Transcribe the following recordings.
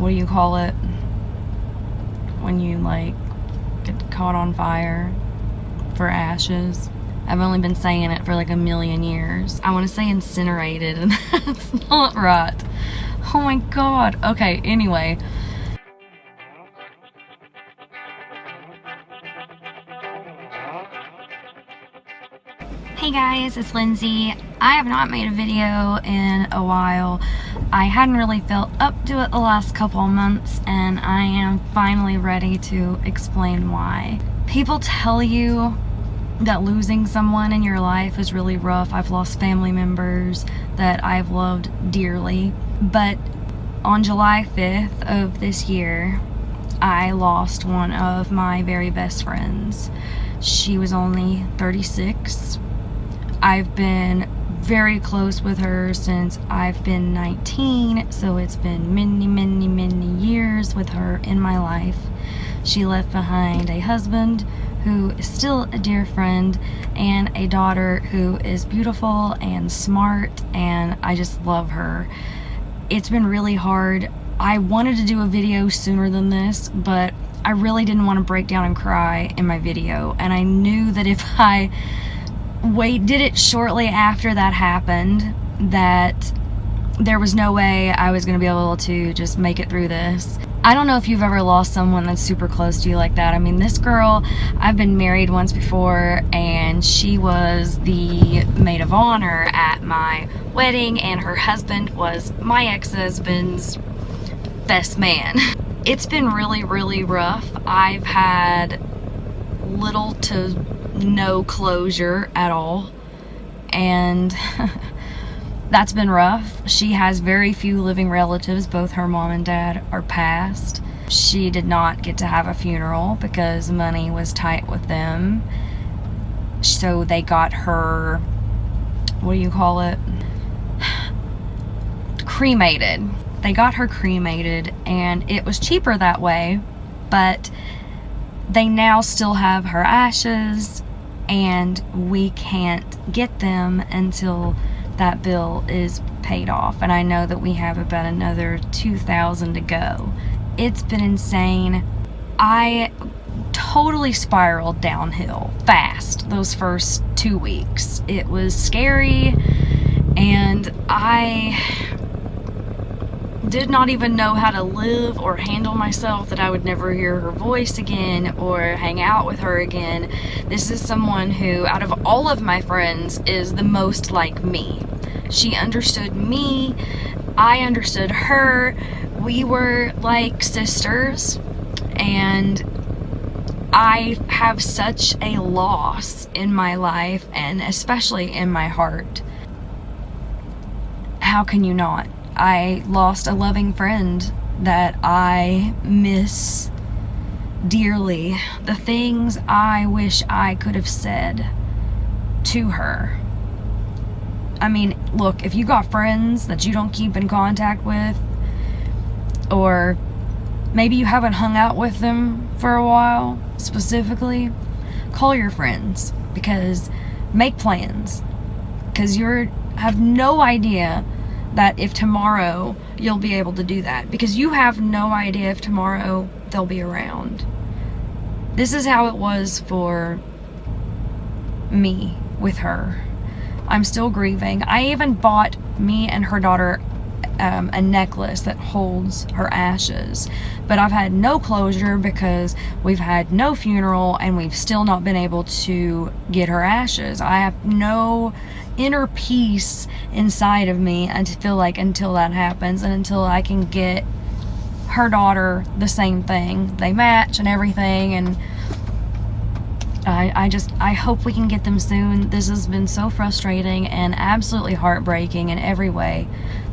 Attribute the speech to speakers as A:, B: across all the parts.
A: what do you call it? When you like get caught on fire for ashes. I've only been saying it for like a million years. I want to say incinerated, and that's not right. Oh my god. Okay, anyway. Hey guys, it's Lindsay. I have not made a video in a while. I hadn't really felt up to it the last couple of months, and I am finally ready to explain why. People tell you that losing someone in your life is really rough. I've lost family members that I've loved dearly, but on July 5th of this year, I lost one of my very best friends. She was only 36. I've been very close with her since I've been 19, so it's been many years with her in my life. She left behind a husband who is still a dear friend and a daughter who is beautiful and smart, and I just love her. It's been really hard. I wanted to do a video sooner than this, but I really didn't want to break down and cry in my video, and I knew that if I did it shortly after that happened, that there was no way I was going to be able to just make it through this. I don't know if you've ever lost someone that's super close to you like that. I mean, this girl, I've been married once before, and she was the maid of honor at my wedding, and her husband was my ex-husband's best man. It's been really rough. I've had little to no closure at all, and that's been rough. She has very few living relatives. Both her mom and dad are passed. She did not get to have a funeral because money was tight with them, so they got her, what do you call it, cremated. They got her cremated, and it was cheaper that way, but they now still have her ashes, and we can't get them until that bill is paid off. And I know that we have about another $2,000 to go. It's been insane. I totally spiraled downhill fast those first 2 weeks. It was scary, and I did not even know how to live or handle myself, that I would never hear her voice again or hang out with her again. This is someone who, out of all of my friends, is the most like me. She understood me, I understood her, we were like sisters, and I have such a loss in my life, and especially in my heart. How can you not? I lost a loving friend that I miss dearly. The things I wish I could have said to her. I mean, look, if you got friends that you don't keep in contact with, or maybe you haven't hung out with them for a while, specifically, call your friends, because make plans, because you have no idea that if tomorrow you'll be able to do that, because you have no idea if tomorrow they'll be around. This is how it was for me with her. I'm still grieving. I even bought me and her daughter a necklace that holds her ashes, but I've had no closure because we've had no funeral and we've still not been able to get her ashes. I have no inner peace inside of me until that happens, and until I can get her daughter the same thing. They match and everything, and I hope we can get them soon. This has been so frustrating and absolutely heartbreaking in every way.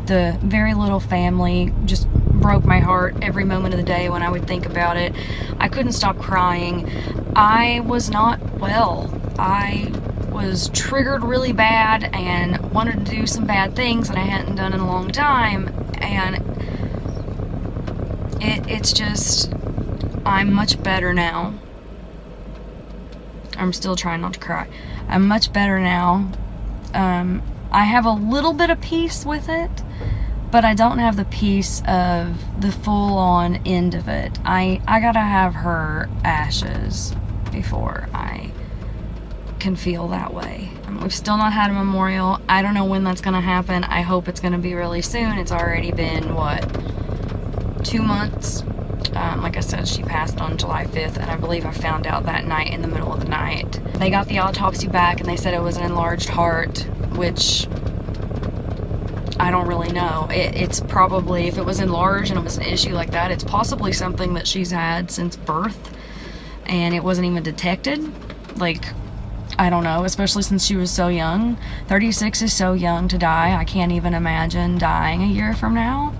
A: The very little family just broke my heart every moment of the day when I would think about it. I couldn't stop crying. I was not well. I was triggered really bad and wanted to do some bad things that I hadn't done in a long time, and it's just, I'm much better now. I'm still trying not to cry. I'm much better now. I have a little bit of peace with it, but I don't have the piece of the full-on end of it. I gotta have her ashes before I can feel that way. We've still not had a memorial. I don't know when that's gonna happen. I hope it's gonna be really soon. It's already been, what, 2 months? Like I said, she passed on July 5th, and I believe I found out that night in the middle of the night. They got the autopsy back, and they said it was an enlarged heart, which I don't really know. It's probably, if it was enlarged and it was an issue like that, it's possibly something that she's had since birth, and it wasn't even detected. Like, I don't know, especially since she was so young. 36 is so young to die. I can't even imagine dying a year from now.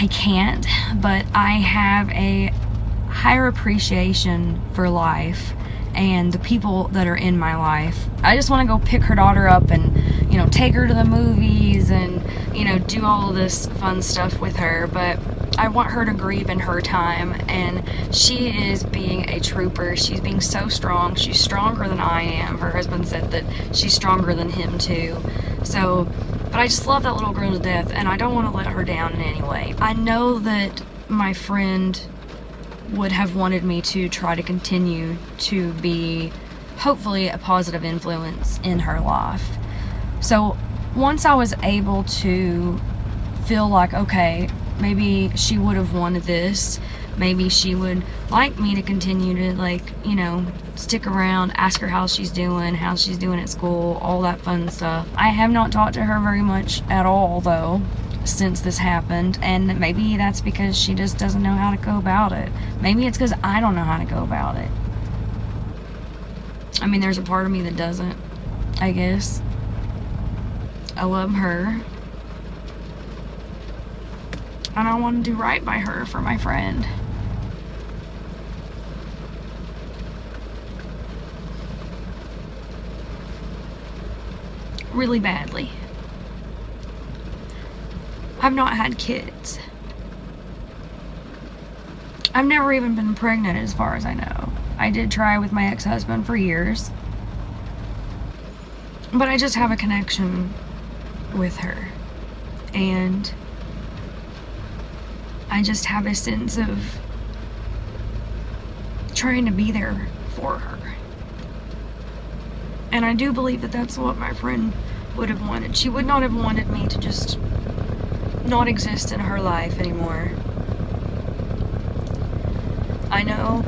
A: I can't, but I have a higher appreciation for life and the people that are in my life. I just want to go pick her daughter up and, you know, take her to the movies and, you know, do all this fun stuff with her, but I want her to grieve in her time, and she is being a trooper. She's being so strong. She's stronger than I am. Her husband said that she's stronger than him too. So, but I just love that little girl to death, and I don't want to let her down in any way. I know that my friend would have wanted me to try to continue to be, hopefully, a positive influence in her life. So once I was able to feel like, okay, maybe she would have wanted this, maybe she would like me to continue to, like, you know, stick around, ask her how she's doing at school, all that fun stuff. I have not talked to her very much at all, though, since this happened, and maybe that's because she just doesn't know how to go about it. Maybe it's because I don't know how to go about it. I mean, there's a part of me that doesn't, I guess. I love her, and I want to do right by her for my friend. Really badly. I've not had kids. I've never even been pregnant as far as I know. I did try with my ex-husband for years, but I just have a connection with her, and I just have a sense of trying to be there for her. And I do believe that that's what my friend would have wanted. She would not have wanted me to just not exist in her life anymore. I know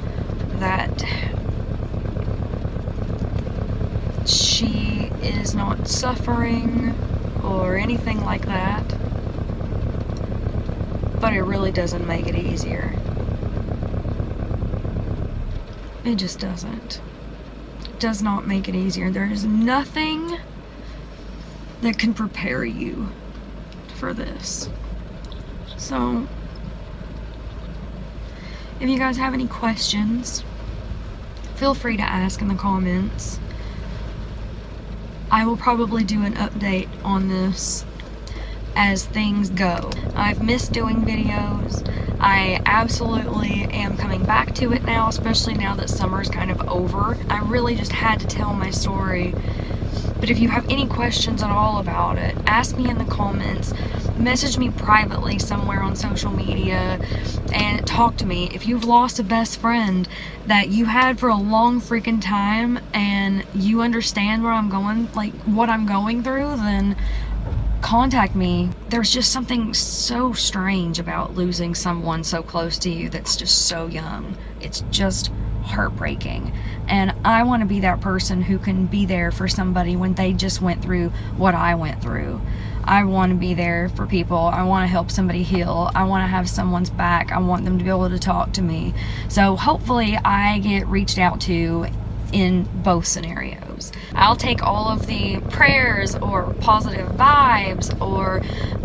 A: that she is not suffering or anything like that, but it really doesn't make it easier. It just doesn't. It does not make it easier. There is nothing that can prepare you for this. So, if you guys have any questions, feel free to ask in the comments. I will probably do an update on this as things go. I've missed doing videos. I absolutely am coming back to it now, especially now that summer's kind of over. I really just had to tell my story. But if you have any questions at all about it, ask me in the comments, message me privately somewhere on social media, and talk to me. If you've lost a best friend that you had for a long freaking time and you understand where I'm going, like what I'm going through, then contact me. There's just something so strange about losing someone so close to you that's just so young. It's just heartbreaking, and I want to be that person who can be there for somebody when they just went through what I went through. I want to be there for people. I want to help somebody heal. I want to have someone's back. I want them to be able to talk to me. So hopefully I get reached out to in both scenarios. I'll take all of the prayers or positive vibes or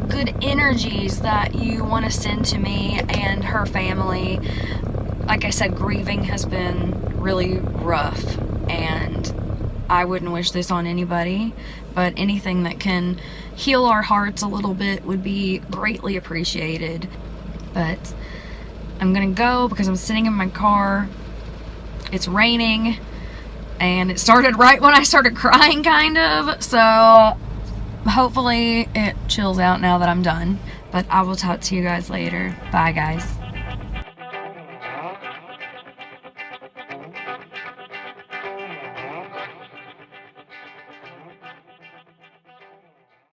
A: good energies that you want to send to me and her family. Like I said, grieving has been really rough, and I wouldn't wish this on anybody, but anything that can heal our hearts a little bit would be greatly appreciated. But I'm gonna go because I'm sitting in my car. It's raining, and it started right when I started crying, kind of, so hopefully it chills out now that I'm done. But I will talk to you guys later. Bye, guys.